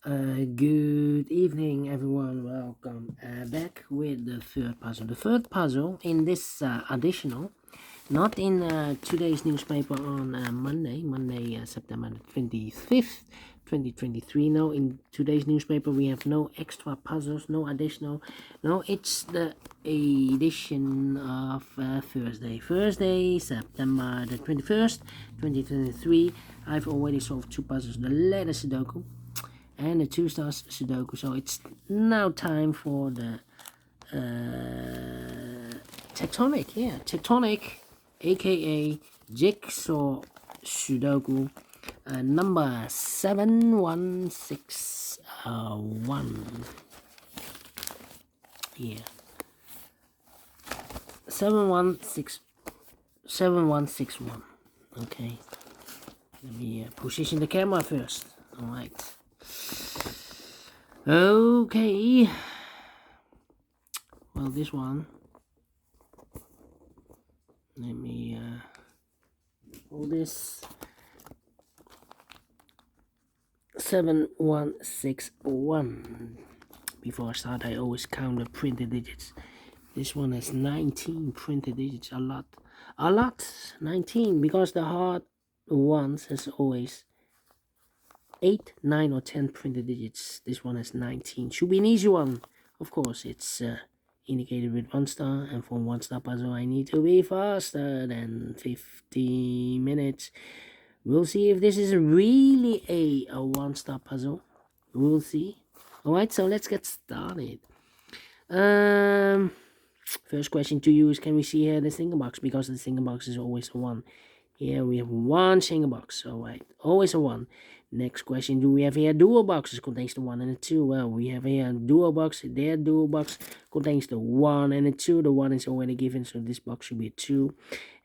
Good evening, everyone. Welcome back with the third puzzle. The third puzzle in this additional, not in today's newspaper on Monday, September 25th, 2023. No, in today's newspaper we have no extra puzzles, no additional. No, it's the edition of Thursday, September the 21st, 2023. I've already solved two puzzles: the letter Sudoku and the 2-star Sudoku. So it's now time for the Tectonic, Tectonic, a.k.a. Jigsaw Sudoku, number 71661. Here, 7161. Okay, let me position the camera first. All right. Okay. Well, this one. Let me hold this. 7161. Before I start, I always count the printed digits. This one has 19 printed digits. A lot. 19, because the hard ones has always 8, 9, or 10 printed digits. This one has 19. Should be an easy one. Of course, it's indicated with 1 star, and for 1 star puzzle I need to be faster than 50 minutes. We'll see if this is really a 1 star puzzle. We'll see. Alright, so let's get started. First question to you is, can we see here the single box? Because the single box is always a 1. Here we have 1 single box. Alright, always a 1. Next question, do we have here dual boxes? Contains the 1 and the 2. Well, we have here a dual box. Their dual box contains the 1 and the 2. The 1 is already given, so this box should be a 2.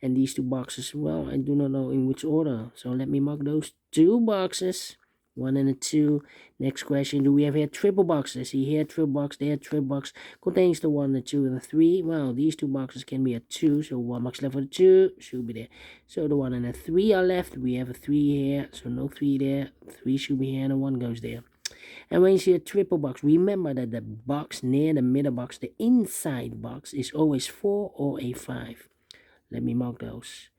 And these 2 boxes, well, I do not know in which order. So let me mark those 2 boxes. 1 and a 2. Next question, do we have here triple boxes? See here, triple box, there, triple box. Contains the 1, the 2, and the 3. Well, these 2 boxes can be a 2, so 1 box left for the 2 should be there. So the 1 and the 3 are left. We have a 3 here, so no 3 there. 3 should be here, and the 1 goes there. And when you see a triple box, remember that the box near the middle box, the inside box, is always 4 or a 5. Let me mark those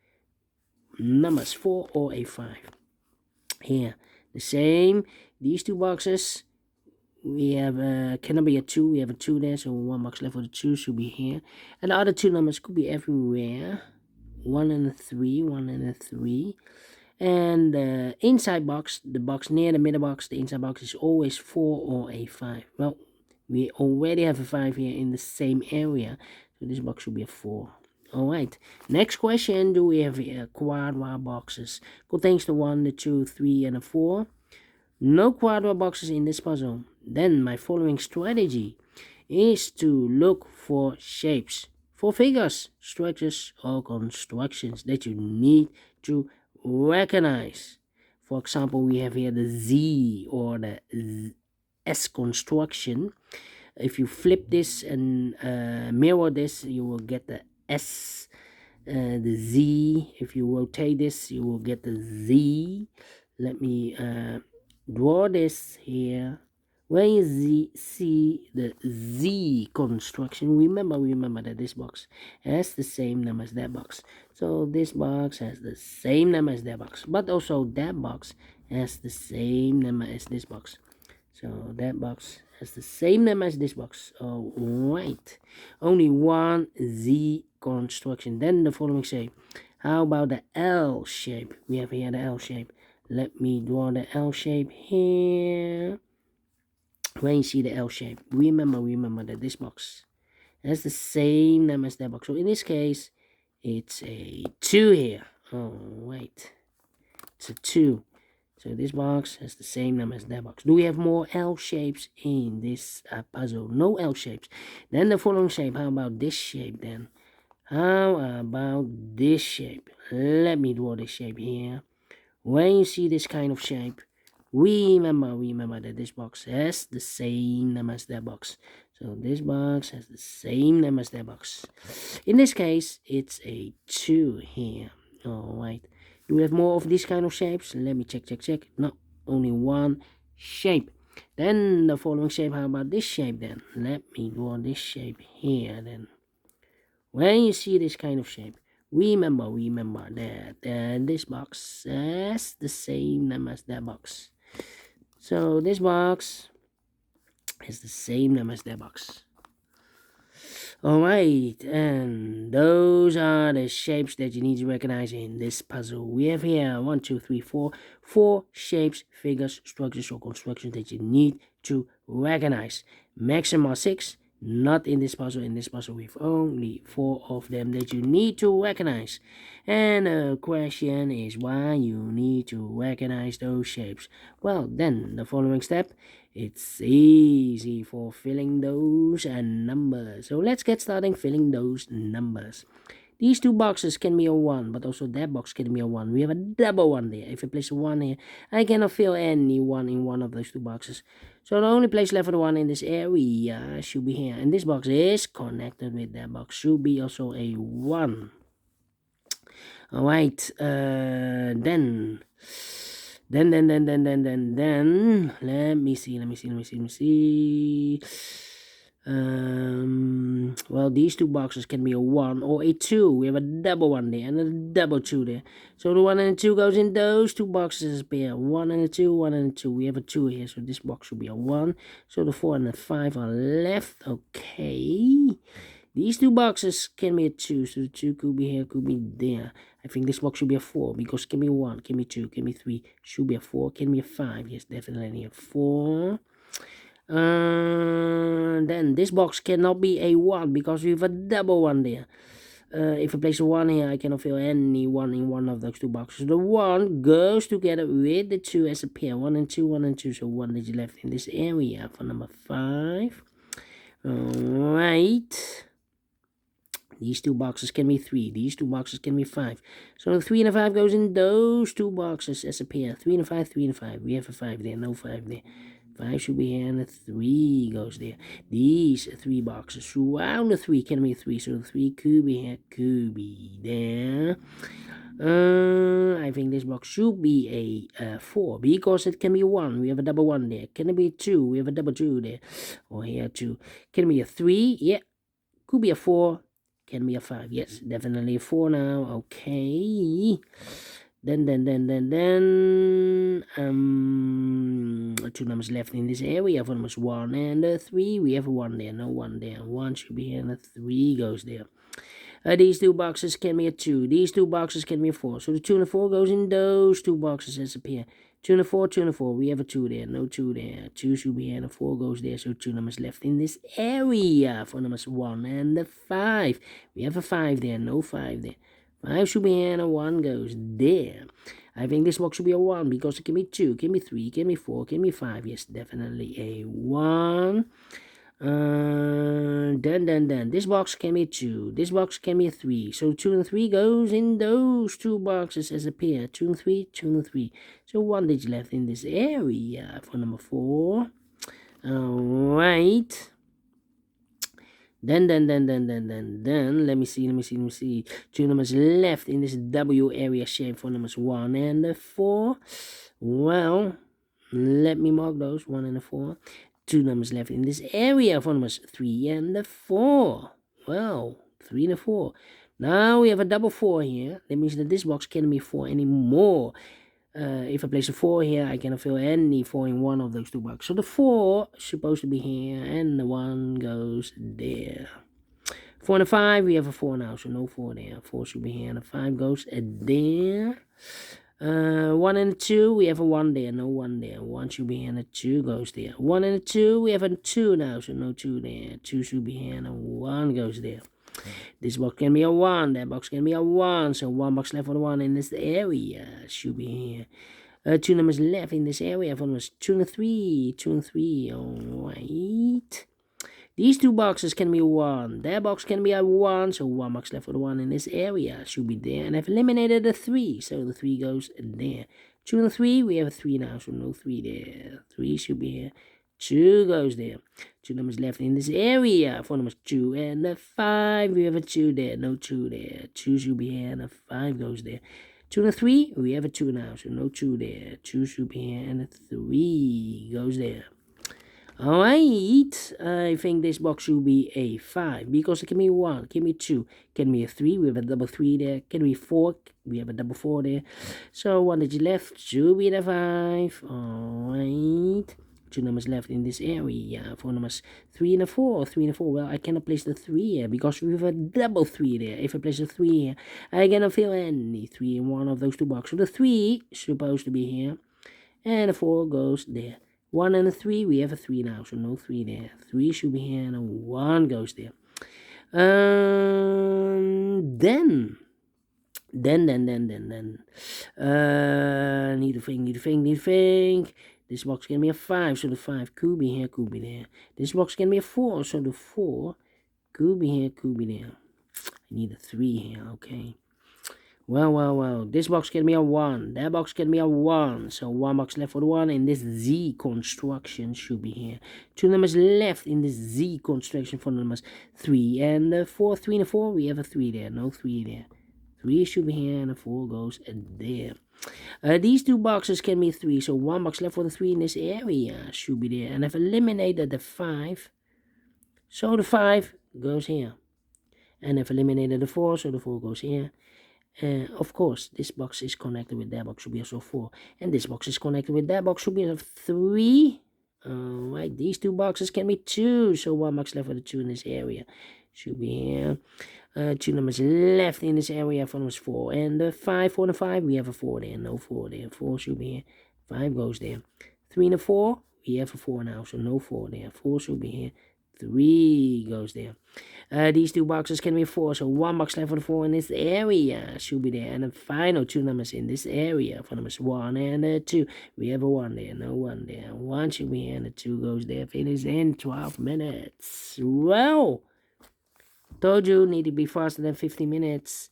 numbers, 4 or a 5. Here, the same. These 2 boxes, we have cannot be a 2. We have a 2 there, so 1 box left for the 2 should be here. And the other 2 numbers could be everywhere. 1 and a 3, 1 and a 3. And the inside box, the box near the middle box, the inside box is always 4 or a 5. Well, we already have a 5 here in the same area, so this box should be a 4. Alright, next question, do we have here quadra boxes? Contains the 1, the 2, 3, and a 4. No quadra boxes in this puzzle. Then my following strategy is to look for shapes, for figures, structures, or constructions that you need to recognize. For example, we have here the Z or the S construction. If you flip this and mirror this, you will get the S, the Z. If you rotate this, you will get the Z. Let me draw this here. When you see the Z construction, remember that this box has the same number as that box. So this box has the same number as that box, but also that box has the same number as this box. So that box has the same number as this box. Alright, only one Z construction. Then the following shape. How about the L shape? We have here the L shape. Let me draw the L shape here. When you see the L shape, remember that this box has the same number as that box. So in this case, it's a 2 here. Alright, it's a 2. So this box has the same number as that box. Do we have more L shapes in this puzzle? No L shapes. Then the following shape. How about this shape then? How about this shape? Let me draw this shape here. When you see this kind of shape, remember that this box has the same number as that box. So this box has the same number as that box. In this case, it's a 2 here. Alright. Do we have more of these kind of shapes? Let me check. No, only one shape. Then the following shape, how about this shape then? Let me draw this shape here then. When you see this kind of shape, remember that this box has the same name as that box. So this box has the same name as that box. Alright, and those are the shapes that you need to recognize in this puzzle. We have here 1, 2, 3, 4, 4 shapes, figures, structures, or constructions that you need to recognize. Maximum 6, not in this puzzle. In this puzzle, we have only 4 of them that you need to recognize. And the question is why you need to recognize those shapes. Well, then the following step, it's easy for filling those numbers. So let's get started filling those numbers. These two boxes can be a 1, but also that box can be a 1. We have a double 1 there. If I place a 1 here, I cannot fill any 1 in one of those two boxes. So the only place left for the 1 in this area should be here. And this box is connected with that box. Should be also a 1. Alright, then let me see. Well, these two boxes can be a 1 or a 2. We have a double 1 there and a double 2 there. So the 1 and the 2 goes in those two boxes as a pair. 1 and a 2, 1 and a 2. We have a 2 here, so this box should be a 1. So the 4 and the 5 are left. Okay. These two boxes can be a 2, so the 2 could be here, could be there. I think this box should be a 4, because can be 1, can be 2, can be 3, should be a 4, can be a 5. Yes, definitely a 4. Then this box cannot be a 1, because we have a double 1 there. If I place a 1 here, I cannot fill any 1 in one of those two boxes. The 1 goes together with the 2 as a pair. 1 and 2, 1 and 2, so 1 is left in this area for number 5. Alright. These two boxes can be 3. These two boxes can be 5. So the 3 and the 5 goes in those two boxes as a pair. 3 and a 5, 3 and a 5. We have a 5 there, no 5 there. 5 should be here and the 3 goes there. These 3 boxes surround the 3 can be 3. So the 3 could be here, could be there. I think this box should be a 4 because it can be a 1. We have a double 1 there. Can it be a 2? We have a double 2 there. Or here 2. Can it be a 3? Yeah. Could be a 4. Can be a 5. Yes, definitely a 4 now. Okay. Then 2 numbers left in this area. For numbers 1 and 3. We have a 1 there. No 1 there. 1 should be here and a 3 goes there. These two boxes can be a 2. These two boxes can be a 4. So the 2 and the 4 goes in those two boxes as a pair. 2 and a 4, 2 and a 4. We have a 2 there. No 2 there. 2 should be here and a 4 goes there. So 2 numbers left in this area. For numbers 1 and 5. We have a 5 there. No 5 there. 5 should be here and a 1 goes there. I think this box should be a 1 because it can be 2, can be 3, can be 4, can be 5. Yes, definitely a 1. Then this box can be 2. This box can be a 3. So 2 and 3 goes in those two boxes as a pair. 2 and 3, 2 and 3. So 1 digit left in this area for number 4. Alright. Then, let me see. 2 numbers left in this W area shape for numbers 1 and 4. Well, let me mark those, 1 and 4. 2 numbers left in this area for numbers 3 and 4. Well, 3 and 4. Now we have a double 4 here. That means that this box can't be 4 anymore. If I place a 4 here, I cannot fill any 4 in one of those two boxes. So the 4 is supposed to be here, and the 1 goes there. 4 and a 5, we have a 4 now, so no 4 there. 4 should be here, and the 5 goes there. 1 and a 2, we have a 1 there, no 1 there. 1 should be here, and a 2 goes there. 1 and a 2, we have a 2 now, so no 2 there. 2 should be here, and a 1 goes there. This box can be a 1, that box can be a 1, so 1 box left for the 1 in this area, should be here. 2 numbers left in this area for numbers 2 and 3, 2 and 3, alright. These two boxes can be a 1, that box can be a 1, so 1 box left for the 1 in this area, should be there, and I've eliminated the 3, so the 3 goes there. 2 and 3, we have a 3 now, so no 3 there, 3 should be here. 2 goes there. 2 numbers left in this area for numbers 2 and 5. We have a 2 there, no 2 there. 2 should be here and a 5 goes there. 2 and 3, we have a 2 now, so no 2 there. 2 should be here and a 3 goes there. Alright, I think this box should be a 5 because it can be 1, can be 2, can be a 3, we have a double 3 there, can be 4, we have a double 4 there. So one digit left should be the 5. Alright, 2 numbers left in this area. 4 numbers 3 and a 4, 3 and a 4. Well, I cannot place the 3 here because we have a double 3 there. If I place a 3 here, I cannot fill any 3 in one of those two boxes. So the 3 is supposed to be here, and the 4 goes there. 1 and a 3, we have a 3 now, so no 3 there. 3 should be here, and a 1 goes there. Then. Need to think. This box can be a 5, so the 5 could be here, could be there. This box can be a 4, so the 4 could be here, could be there. I need a 3 here, okay. Well. This box can be a 1. That box can be a 1. So 1 box left for the 1. And this Z construction should be here. 2 numbers left in this Z construction for the numbers 3 and the 4. 3 and a 4. We have a 3 there. No 3 there. 3 should be here and the 4 goes there. These two boxes can be 3. So 1 box left for the 3 in this area should be there. And I've eliminated the 5. So the 5 goes here. And I've eliminated the 4. So the 4 goes here. Of course, this box is connected with that box, should be also 4. And this box is connected with that box, should be a 3. Alright, these two boxes can be 2. So 1 box left for the 2 in this area. Should be here. 2 numbers left in this area for numbers 4. And the 5, 4 and 5, we have a 4 there. No 4 there. 4 should be here. 5 goes there. 3 and a 4, we have a 4 now. So no 4 there. 4 should be here. 3 goes there. These two boxes can be 4, so 1 box left for the 4 in this area should be there. And the final 2 numbers in this area for numbers 1 and 2. We have a 1 there, no 1 there. 1 should be here, and the 2 goes there. Finish in 12 minutes. Well, told you, need to be faster than 50 minutes.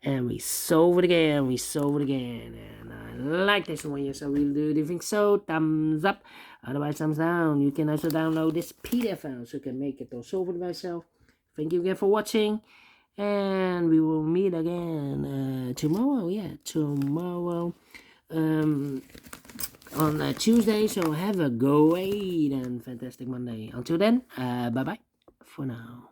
And we solve it again, And I like this one, yes, I will do. Do you think so? Thumbs up. Otherwise, thumbs down. You can also download this PDF file so you can make it or solve it by yourself. Thank you again for watching. And we will meet again tomorrow. Yeah, tomorrow on Tuesday. So have a great and fantastic Monday. Until then, bye-bye for now.